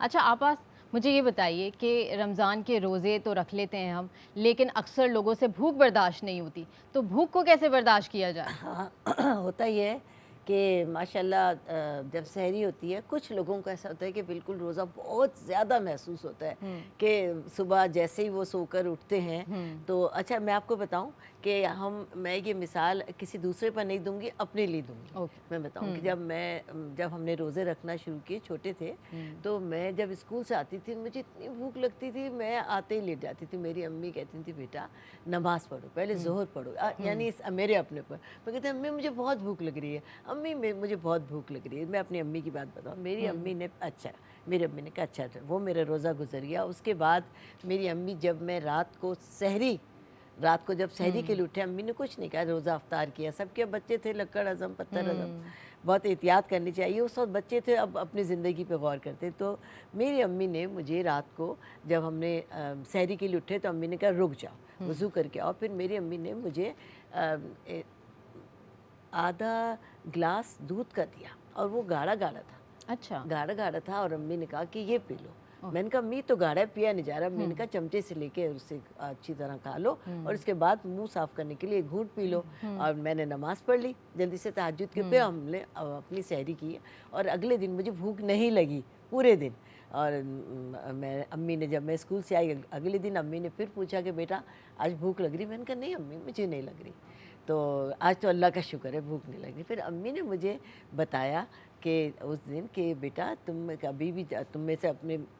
اچھا آپاس مجھے یہ بتائیے کہ رمضان کے روزے تو رکھ لیتے ہیں ہم، لیکن اکثر لوگوں سے بھوک برداشت نہیں ہوتی، تو بھوک کو کیسے برداشت کیا جائے؟ ہاں ہوتا یہ ہے کہ ماشاءاللہ جب سحری ہوتی ہے کچھ لوگوں کو ایسا ہوتا ہے کہ بالکل روزہ بہت زیادہ محسوس ہوتا ہے کہ صبح جیسے ہی وہ سو کر اٹھتے ہیں تو اچھا میں آپ کو بتاؤں کہ میں یہ مثال کسی دوسرے پر نہیں دوں گی، اپنے لیے دوں گی۔ اوکے۔ میں بتاؤں کہ جب ہم نے روزے رکھنا شروع کیے چھوٹے تھے تو میں جب اسکول سے آتی تھی مجھے اتنی بھوک لگتی تھی، میں آتے ہی لیٹ جاتی تھی۔ میری امی کہتی تھی بیٹا نماز پڑھو، پہلے ظہر پڑھو، یعنی میرے اپنے پر میں کہتے ہیں امی مجھے بہت بھوک لگ رہی ہے، امی مجھے بہت بھوک لگ رہی ہے۔ میں اپنی امی کی بات بتاؤں، میری امی نے میری امی نے کہا اچھا وہ میرا روزہ گزر گیا۔ اس کے بعد میری امی جب میں رات کو جب سحری کے لیے اٹھے، امی نے کچھ نہیں کہا، روزہ افطار کیا۔ سب کے بچے تھے، لکڑ ہضم پتھر ہضم، بہت احتیاط کرنی چاہیے، اس وقت بچے تھے، اب اپنی زندگی پہ غور کرتے۔ تو میری امی نے مجھے رات کو جب ہم نے سحری کے لیے اٹھے تو امی نے کہا رک جاؤ، وضو کر کے آؤ۔ پھر میری امی نے مجھے آدھا گلاس دودھ کا دیا اور وہ گاڑھا گاڑھا تھا، اچھا۔ گاڑھا گاڑھا تھا، اور امی نے کہا کہ یہ پی لو۔ میں نے کہا امی تو گاڑھا پیا نہیں جا رہا، میں نے کہا چمچے سے لے کے اسے اچھی طرح کھا لو اور اس کے بعد منہ صاف کرنے کے لیے ایک گھونٹ پی لو۔ اور میں نے نماز پڑھ لی جلدی سے تہجد کے، پہ ہم نے اپنی سحری کی اور اگلے دن مجھے بھوک نہیں لگی پورے دن۔ اور امی نے جب میں اسکول سے آئی اگلے دن امی نے پھر پوچھا کہ بیٹا آج بھوک لگ رہی؟ میں نے کہا نہیں امی مجھے نہیں لگ رہی، تو آج تو اللہ کا شکر ہے بھوک نہیں لگ رہی۔ پھر امی نے مجھے بتایا کہ اس دن کہ بیٹا تم کبھی بھی تم میں سے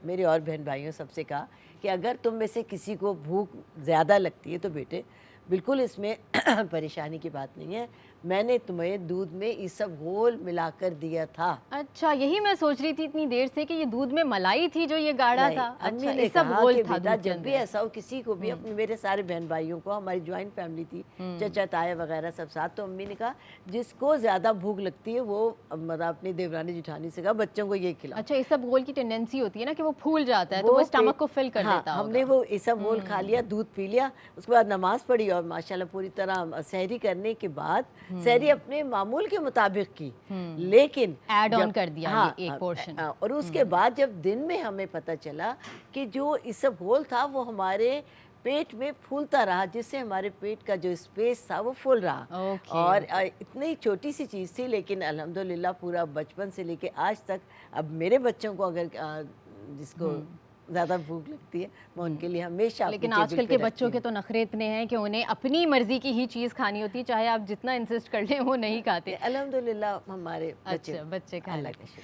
میرے اور بہن بھائیوں سب سے کہا کہ اگر تم میں سے کسی کو بھوک زیادہ لگتی ہے تو بیٹے بالکل اس میں پریشانی کی بات نہیں ہے، میں نے تمہیں دودھ میں عیسب گھول ملا کر دیا تھا۔ اچھا، یہی میں سوچ رہی تھی اتنی دیر سے کہ یہ دودھ میں ملائی تھی جو یہ گاڑھا نہیں، تھا۔ امی اچھا، نے اسب کہا گھول کہ تھا بیٹا دودھ کے جب بھی اندر۔ ایسا ہو کسی کو بھی، اپنے میرے سارے بہن بھائیوں کو، ہماری جوائنٹ فیملی تھی، چچا تایا وغیرہ سب ساتھ، تو امی نے کہا جس کو زیادہ بھوک لگتی ہے وہ مطلب اپنی دیورانی جٹھانی سے کہا بچوں کو یہ کھلاؤ۔ اچھا، اسب گھول کی ٹینڈنسی ہوتی ہے نا کہ وہ پھول جاتا ہے تو وہ وہ اسٹمک کو فل کر ہاں دیتا ہم ہوگا۔ نے وہ عیسب گھول کھا لیا، دودھ پی لیا، اس کے بعد نماز پڑھی اور ماشاءاللہ پوری طرح سحری کرنے کے بعد سحری اپنے معمول کے مطابق کی، لیکن ایڈ جب آن کر دیا ہاں یہ ایک پورشن۔ اور اس کے بعد جب دن میں ہمیں پتہ چلا کہ جو عیسب گھول تھا وہ ہمارے پیٹ میں پھولتا رہا، جس سے ہمارے پیٹ کا جو اسپیس تھا وہ پھول رہا، اور اتنی چھوٹی سی چیز تھی لیکن الحمدللہ پورا بچپن سے لے کے آج تک اب میرے بچوں کو اگر جس کو زیادہ بھوک لگتی ہے میں ان کے لیے ہمیشہ اپنی لیکن آج ٹیبل کل پہ کے رکھتی بچوں کے ہوں۔ تو نخرے اتنے ہیں کہ انہیں اپنی مرضی کی ہی چیز کھانی ہوتی ہے، چاہے آپ جتنا انسسٹ کر لیں وہ نہیں کھاتے۔ الحمدللہ ہمارے بچے اچھا، بچے کھانے اللہ کا شکر۔